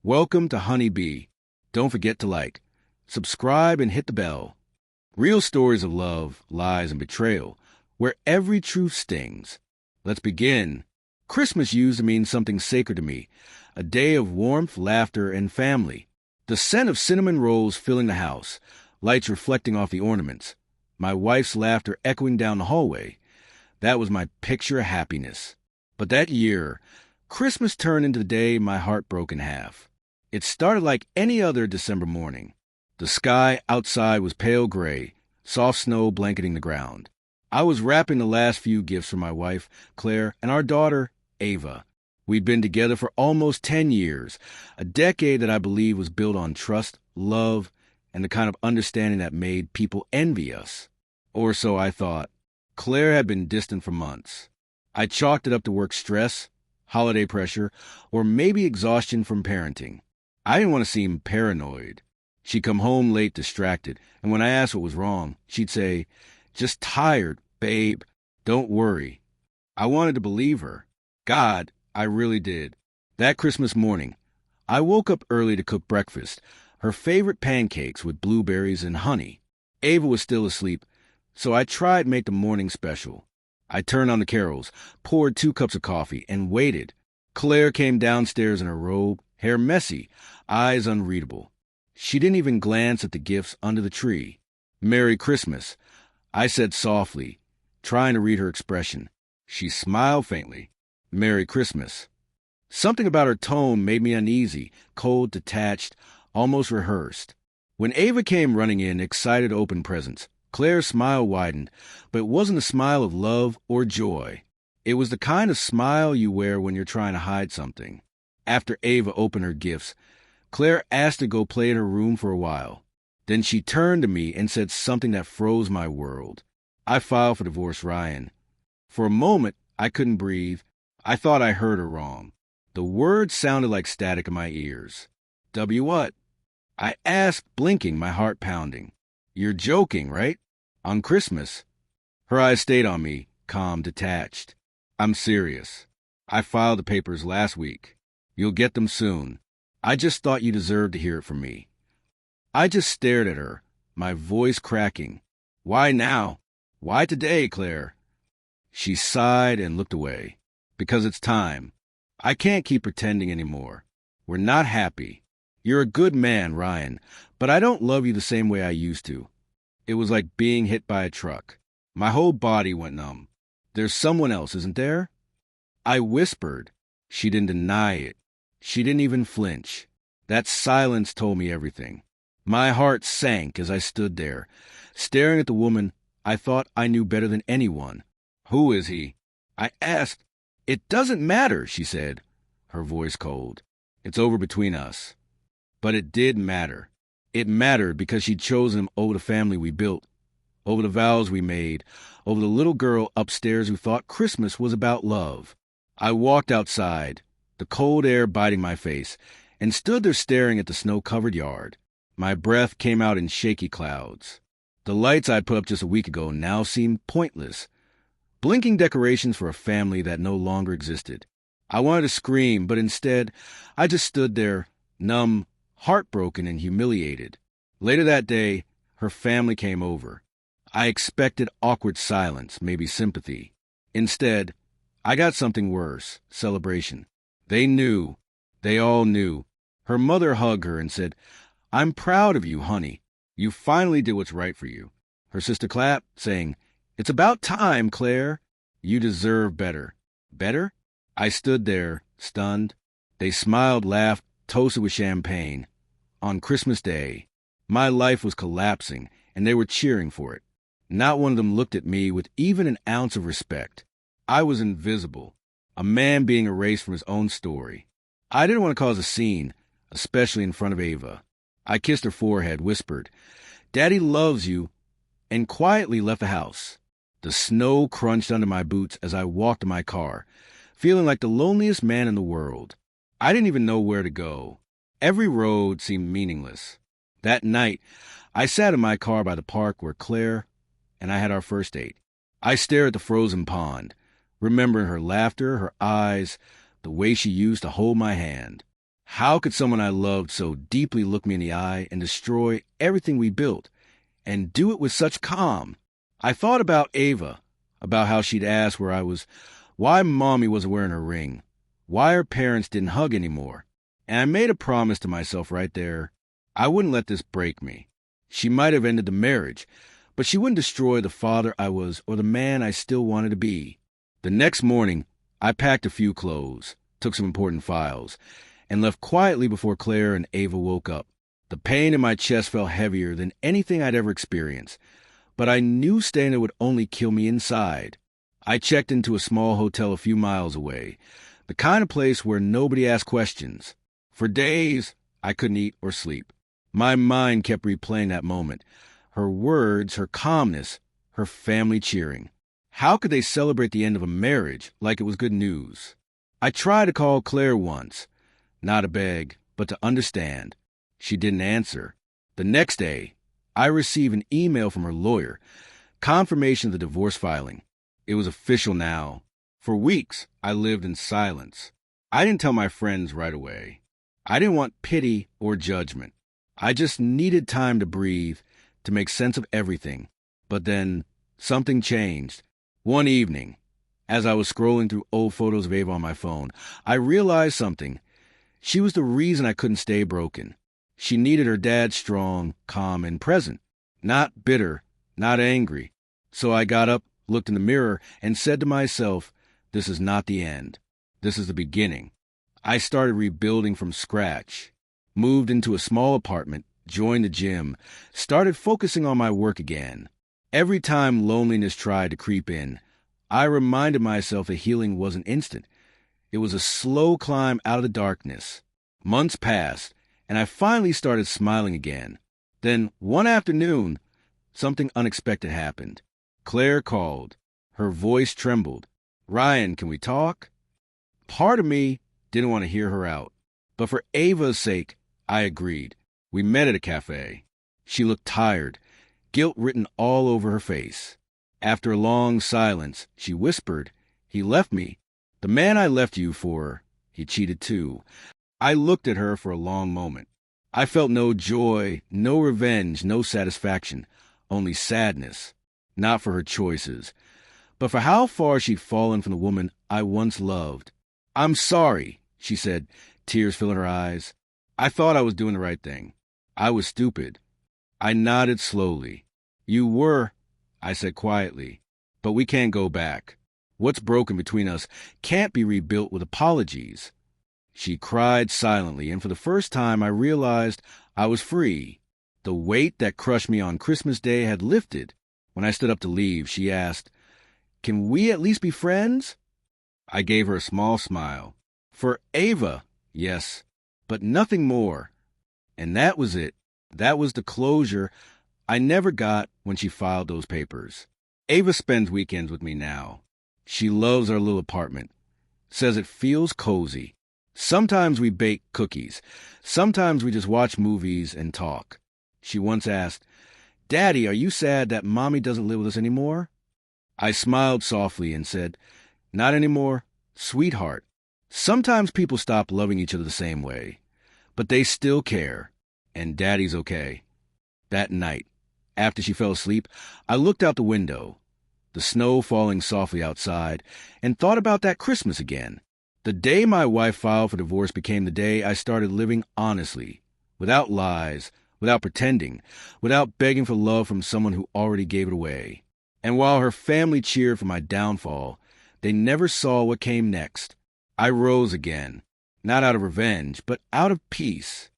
Welcome to Honeybee. Don't forget to like, subscribe, and hit the bell. Real stories of love, lies, and betrayal, where every truth stings. Let's begin. Christmas used to mean something sacred to me, a day of warmth, laughter, and family. The scent of cinnamon rolls filling the house, lights reflecting off the ornaments, my wife's laughter echoing down the hallway. That was my picture of happiness. But that year, Christmas turned into the day my heart broke in half. It started like any other December morning. The sky outside was pale gray, soft snow blanketing the ground. I was wrapping the last few gifts for my wife, Claire, and our daughter, Ava. We'd been together for almost 10 years, a decade that I believe was built on trust, love, and the kind of understanding that made people envy us. Or so I thought. Claire had been distant for months. I chalked it up to work stress, holiday pressure, or maybe exhaustion from parenting. I didn't want to seem paranoid. She'd come home late distracted, and when I asked what was wrong, she'd say, "Just tired, babe. Don't worry." I wanted to believe her. God, I really did. That Christmas morning, I woke up early to cook breakfast, her favorite pancakes with blueberries and honey. Ava was still asleep, so I tried to make the morning special. I turned on the carols, poured 2 cups of coffee, and waited. Claire came downstairs in her robe, hair messy, eyes unreadable. She didn't even glance at the gifts under the tree. "Merry Christmas," I said softly, trying to read her expression. She smiled faintly. "Merry Christmas." Something about her tone made me uneasy, cold, detached, almost rehearsed. When Ava came running in, excited to open presents, Claire's smile widened, but it wasn't a smile of love or joy. It was the kind of smile you wear when you're trying to hide something. After Ava opened her gifts, Claire asked to go play in her room for a while. Then she turned to me and said something that froze my world. I filed for divorce, Ryan. For a moment, I couldn't breathe. I thought I heard her wrong. The words sounded like static in my ears. "W what?" I asked, blinking, my heart pounding. "You're joking, right? On Christmas?" Her eyes stayed on me, calm, detached. "I'm serious. I filed the papers last week. You'll get them soon. I just thought you deserved to hear it from me." I just stared at her, my voice cracking. "Why now? Why today, Claire?" She sighed and looked away. "Because it's time. I can't keep pretending anymore. We're not happy. You're a good man, Ryan, but I don't love you the same way I used to." It was like being hit by a truck. My whole body went numb. "There's someone else, isn't there?" I whispered. She didn't deny it. She didn't even flinch. That silence told me everything. My heart sank as I stood there, staring at the woman I thought I knew better than anyone. "Who is he?" I asked. "It doesn't matter," she said, her voice cold. "It's over between us." But it did matter. It mattered because she'd chosen him over the family we built, over the vows we made, over the little girl upstairs who thought Christmas was about love. I walked outside, the cold air biting my face, and stood there staring at the snow-covered yard. My breath came out in shaky clouds. The lights I'd put up just a week ago now seemed pointless, blinking decorations for a family that no longer existed. I wanted to scream, but instead, I just stood there, numb, heartbroken, and humiliated. Later that day, her family came over. I expected awkward silence, maybe sympathy. Instead, I got something worse, celebration. They knew. They all knew. Her mother hugged her and said, "I'm proud of you, honey. You finally did what's right for you." Her sister clapped, saying, "It's about time, Claire. You deserve better." Better? I stood there, stunned. They smiled, laughed, toasted with champagne. On Christmas Day, my life was collapsing, and they were cheering for it. Not one of them looked at me with even an ounce of respect. I was invisible, a man being erased from his own story. I didn't want to cause a scene, especially in front of Ava. I kissed her forehead, whispered, "Daddy loves you," and quietly left the house. The snow crunched under my boots as I walked to my car, feeling like the loneliest man in the world. I didn't even know where to go. Every road seemed meaningless. That night, I sat in my car by the park where Claire and I had our first date. I stared at the frozen pond, remembering her laughter, her eyes, the way she used to hold my hand. How could someone I loved so deeply look me in the eye and destroy everything we built, and do it with such calm? I thought about Ava, about how she'd ask where I was, why Mommy wasn't wearing her ring, why her parents didn't hug anymore. And I made a promise to myself right there, I wouldn't let this break me. She might have ended the marriage, but she wouldn't destroy the father I was or the man I still wanted to be. The next morning, I packed a few clothes, took some important files, and left quietly before Claire and Ava woke up. The pain in my chest felt heavier than anything I'd ever experienced, but I knew staying there would only kill me inside. I checked into a small hotel a few miles away, the kind of place where nobody asked questions. For days, I couldn't eat or sleep. My mind kept replaying that moment. Her words, her calmness, her family cheering. How could they celebrate the end of a marriage like it was good news? I tried to call Claire once, not to beg, but to understand. She didn't answer. The next day, I received an email from her lawyer, confirmation of the divorce filing. It was official now. For weeks, I lived in silence. I didn't tell my friends right away. I didn't want pity or judgment. I just needed time to breathe, to make sense of everything. But then, something changed. One evening, as I was scrolling through old photos of Ava on my phone, I realized something. She was the reason I couldn't stay broken. She needed her dad strong, calm, and present. Not bitter, not angry. So I got up, looked in the mirror, and said to myself, this is not the end. This is the beginning. I started rebuilding from scratch. Moved into a small apartment, joined the gym, started focusing on my work again. Every time loneliness tried to creep in, I reminded myself that healing wasn't instant. It was a slow climb out of the darkness. Months passed, and I finally started smiling again. Then, one afternoon, something unexpected happened. Claire called. Her voice trembled. Ryan, can we talk? Part of me didn't want to hear her out, but for Ava's sake, I agreed. We met at a cafe. She looked tired, guilt written all over her face. After a long silence, she whispered, he left me. The man I left you for, he cheated too. I looked at her for a long moment. I felt no joy, no revenge, no satisfaction, only sadness, not for her choices, but for how far she'd fallen from the woman I once loved. I'm sorry, she said, tears filling her eyes. I thought I was doing the right thing. I was stupid. I nodded slowly. You were, I said quietly, but we can't go back. What's broken between us can't be rebuilt with apologies. She cried silently, and for the first time I realized I was free. The weight that crushed me on Christmas Day had lifted. When I stood up to leave, she asked, can we at least be friends? I gave her a small smile. For Ava, yes, but nothing more. And that was it. That was the closure I never got when she filed those papers. Ava spends weekends with me now. She loves our little apartment. Says it feels cozy. Sometimes we bake cookies. Sometimes we just watch movies and talk. She once asked, Daddy, are you sad that Mommy doesn't live with us anymore? I smiled softly and said, not anymore, sweetheart. Sometimes people stop loving each other the same way, but they still care, and Daddy's okay. That night, after she fell asleep, I looked out the window, the snow falling softly outside, and thought about that Christmas again. The day my wife filed for divorce became the day I started living honestly, without lies, without pretending, without begging for love from someone who already gave it away. And while her family cheered for my downfall, they never saw what came next. I rose again, not out of revenge, but out of peace.